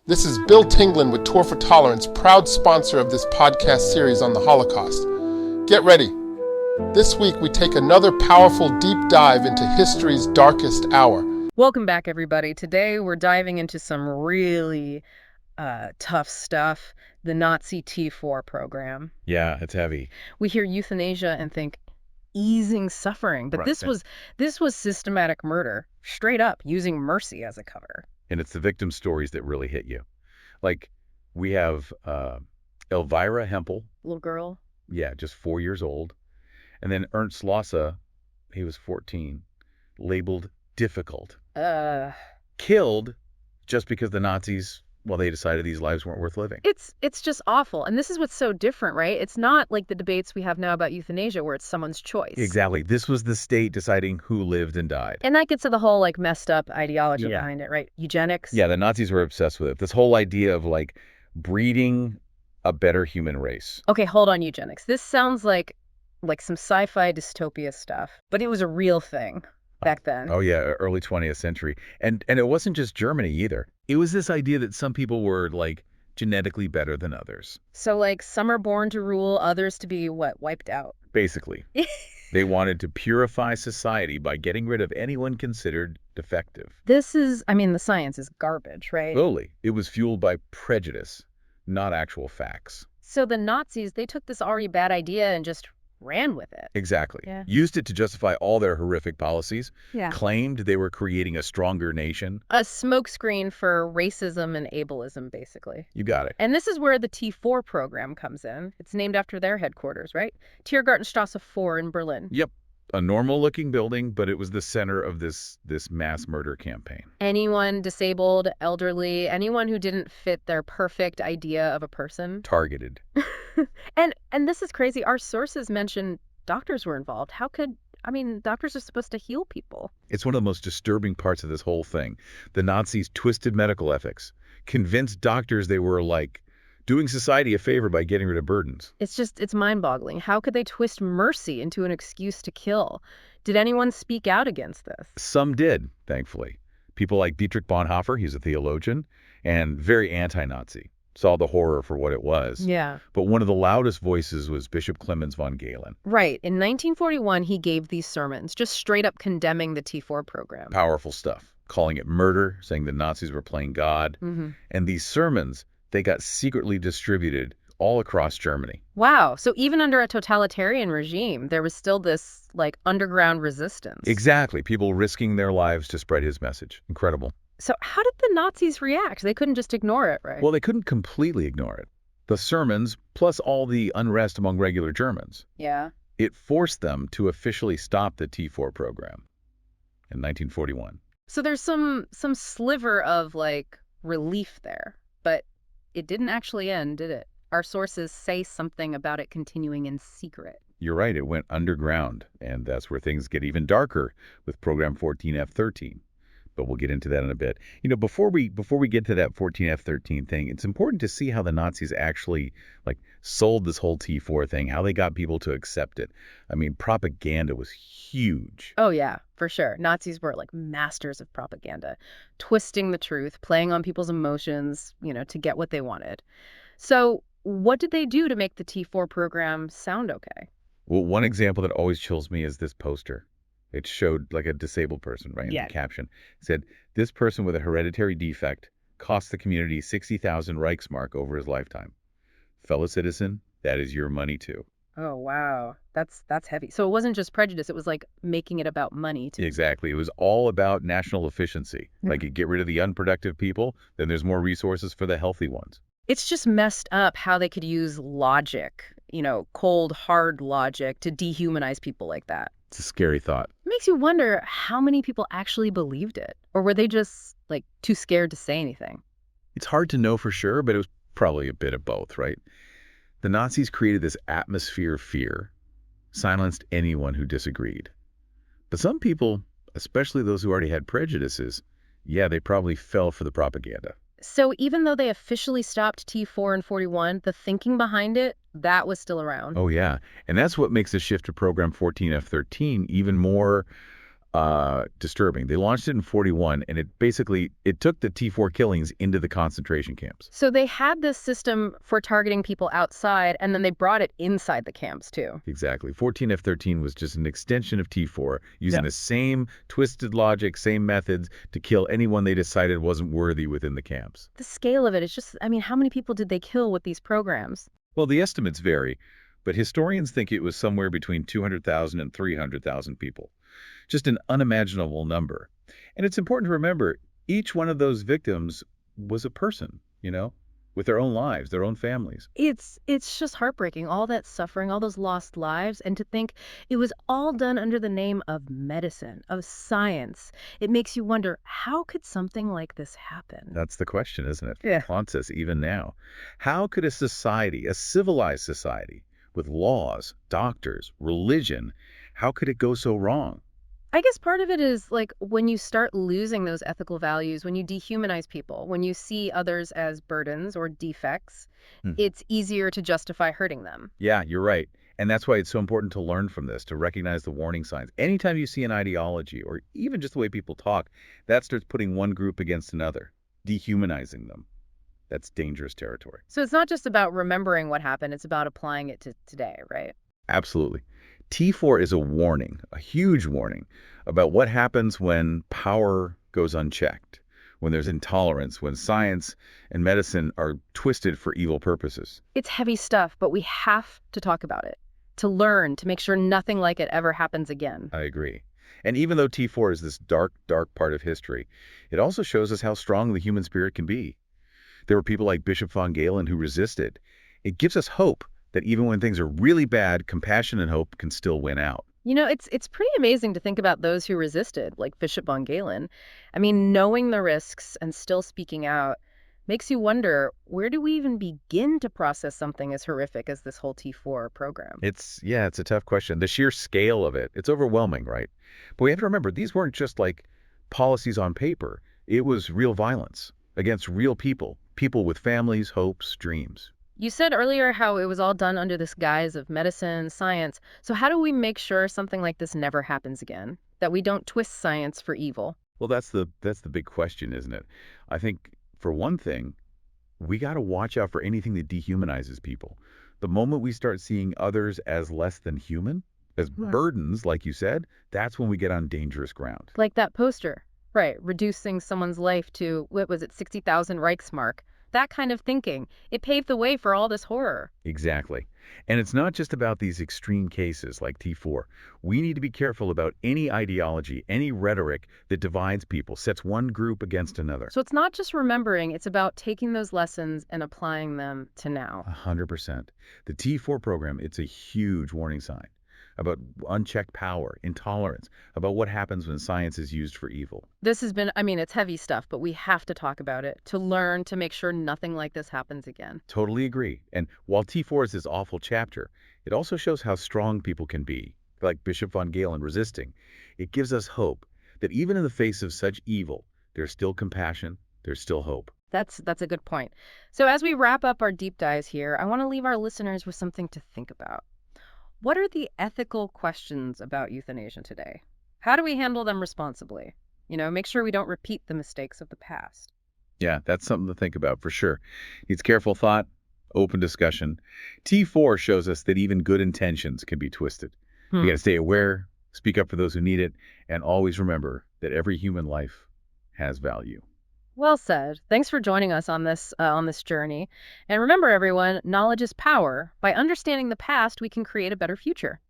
This is Bill Tinglin with Tour for Tolerance, proud sponsor of this podcast series on the Holocaust. Get ready. This week we take another powerful deep dive into history's darkest hour. Welcome back, everybody. Today we're diving into some really tough stuff, the Nazi T4 program. Yeah, it's heavy. We hear euthanasia and think easing suffering, but this was systematic murder, straight up using mercy as a cover. And it's the victim stories that really hit you. Like, we have Elvira Hempel. Little girl. Yeah, just 4 years old. And then Ernst Losse, he was 14, labeled difficult. Killed just because the Nazis, well, they decided these lives weren't worth living. It's just awful. And this is what's so different, right? It's not like the debates we have now about euthanasia where it's someone's choice. Exactly. This was the state deciding who lived and died. And that gets to the whole like messed up ideology behind it, right? Eugenics. Yeah, the Nazis were obsessed with it. This whole idea of like breeding a better human race. Okay, hold on, eugenics. This sounds like some sci-fi dystopia stuff, but it was a real thing back then. Oh yeah, early 20th century. And it wasn't just Germany either. It was this idea that some people were like genetically better than others. So like some are born to rule, others to be wiped out. Basically. They wanted to purify society by getting rid of anyone considered defective. The science is garbage, right? Slowly. It was fueled by prejudice, not actual facts. So the Nazis, they took this already bad idea and just ran with it. Exactly. Yeah. Used it to justify all their horrific policies. Yeah. Claimed they were creating a stronger nation. A smokescreen for racism and ableism, basically. You got it. And this is where the T4 program comes in. It's named after their headquarters, right? Tiergartenstrasse 4 in Berlin. Yep. A normal-looking building, but it was the center of this mass murder campaign. Anyone disabled, elderly, anyone who didn't fit their perfect idea of a person. Targeted. And this is crazy. Our sources mention doctors were involved. Doctors are supposed to heal people. It's one of the most disturbing parts of this whole thing. The Nazis twisted medical ethics, convinced doctors they were like doing society a favor by getting rid of burdens. It's mind-boggling. How could they twist mercy into an excuse to kill? Did anyone speak out against this? Some did, thankfully. People like Dietrich Bonhoeffer, he's a theologian, and very anti-Nazi. Saw the horror for what it was. Yeah. But one of the loudest voices was Bishop Clemens von Galen. Right. In 1941, he gave these sermons, just straight up condemning the T4 program. Powerful stuff. Calling it murder, saying the Nazis were playing God. Mm-hmm. And these sermons, they got secretly distributed all across Germany. Wow. So even under a totalitarian regime, there was still this, like, underground resistance. Exactly. People risking their lives to spread his message. Incredible. So how did the Nazis react? They couldn't just ignore it, right? Well, they couldn't completely ignore it. The sermons, plus all the unrest among regular Germans. Yeah. It forced them to officially stop the T4 program in 1941. So there's some sliver of, like, relief there. But it didn't actually end, did it? Our sources say something about it continuing in secret. You're right. It went underground, and that's where things get even darker with Program 14F13. But we'll get into that in a bit. You know, before we get to that 14F13 thing, it's important to see how the Nazis actually sold this whole T4 thing, how they got people to accept it. I mean, propaganda was huge. Oh, yeah, for sure. Nazis were like masters of propaganda, twisting the truth, playing on people's emotions, to get what they wanted. So what did they do to make the T4 program sound okay? Well, one example that always chills me is this poster. It showed like a disabled person, right? Yeah. In the caption. It said, this person with a hereditary defect cost the community 60,000 Reichsmark over his lifetime. Fellow citizen, that is your money too. Oh, wow. That's heavy. So it wasn't just prejudice. It was like making it about money too. Exactly. It was all about national efficiency. Yeah. Like you get rid of the unproductive people, then there's more resources for the healthy ones. It's just messed up how they could use logic, cold, hard logic to dehumanize people like that. It's a scary thought. It makes you wonder how many people actually believed it. Or were they just, too scared to say anything? It's hard to know for sure, but it was probably a bit of both, right? The Nazis created this atmosphere of fear, silenced anyone who disagreed. But some people, especially those who already had prejudices, they probably fell for the propaganda. So even though they officially stopped T4 in 41, the thinking behind it, that was still around. Oh, yeah. And that's what makes the shift to Program 14F13 even more disturbing. They launched it in 41, and it took the T4 killings into the concentration camps. So they had this system for targeting people outside, and then they brought it inside the camps, too. Exactly. 14F13 was just an extension of T4, using the same twisted logic, same methods to kill anyone they decided wasn't worthy within the camps. The scale of it is just, I mean, how many people did they kill with these programs? Well, the estimates vary, but historians think it was somewhere between 200,000 and 300,000 people. Just an unimaginable number. And it's important to remember, each one of those victims was a person, with their own lives, their own families. It's just heartbreaking, all that suffering, all those lost lives, and to think it was all done under the name of medicine, of science. It makes you wonder, how could something like this happen? That's the question, isn't it? Yeah. It haunts us even now. How could a society, a civilized society, with laws, doctors, religion, how could it go so wrong? I guess part of it is like when you start losing those ethical values, when you dehumanize people, when you see others as burdens or defects, it's easier to justify hurting them. Yeah, you're right. And that's why it's so important to learn from this, to recognize the warning signs. Anytime you see an ideology or even just the way people talk, that starts putting one group against another, dehumanizing them. That's dangerous territory. So it's not just about remembering what happened, it's about applying it to today, right? Absolutely. T4 is a warning, a huge warning, about what happens when power goes unchecked, when there's intolerance, when science and medicine are twisted for evil purposes. It's heavy stuff, but we have to talk about it, to learn, to make sure nothing like it ever happens again. I agree. And even though T4 is this dark, dark part of history, it also shows us how strong the human spirit can be. There were people like Bishop von Galen who resisted. It gives us hope that even when things are really bad, compassion and hope can still win out. It's pretty amazing to think about those who resisted, like Bishop von Galen. I mean, knowing the risks and still speaking out makes you wonder, where do we even begin to process something as horrific as this whole T4 program? It's a tough question. The sheer scale of it, it's overwhelming, right? But we have to remember, these weren't just like policies on paper. It was real violence against real people with families, hopes, dreams. You said earlier how it was all done under this guise of medicine, science. So how do we make sure something like this never happens again? That we don't twist science for evil? Well, that's the big question, isn't it? I think, for one thing, we got to watch out for anything that dehumanizes people. The moment we start seeing others as less than human, as burdens, like you said, that's when we get on dangerous ground. Like that poster. Right, reducing someone's life to, 60,000 Reichsmark. That kind of thinking. It paved the way for all this horror. Exactly. And it's not just about these extreme cases like T4. We need to be careful about any ideology, any rhetoric that divides people, sets one group against another. So it's not just remembering, it's about taking those lessons and applying them to now. 100%. The T4 program, it's a huge warning sign about unchecked power, intolerance, about what happens when science is used for evil. This has been, it's heavy stuff, but we have to talk about it, to learn, to make sure nothing like this happens again. Totally agree. And while T4 is this awful chapter, it also shows how strong people can be, like Bishop von Galen resisting. It gives us hope that even in the face of such evil, there's still compassion, there's still hope. That's a good point. So as we wrap up our deep dives here, I want to leave our listeners with something to think about. What are the ethical questions about euthanasia today? How do we handle them responsibly? Make sure we don't repeat the mistakes of the past. Yeah, that's something to think about for sure. Needs careful thought, open discussion. T4 shows us that even good intentions can be twisted. We got to stay aware, speak up for those who need it, and always remember that every human life has value. Well said. Thanks for joining us on this journey. And remember, everyone, knowledge is power. By understanding the past, we can create a better future.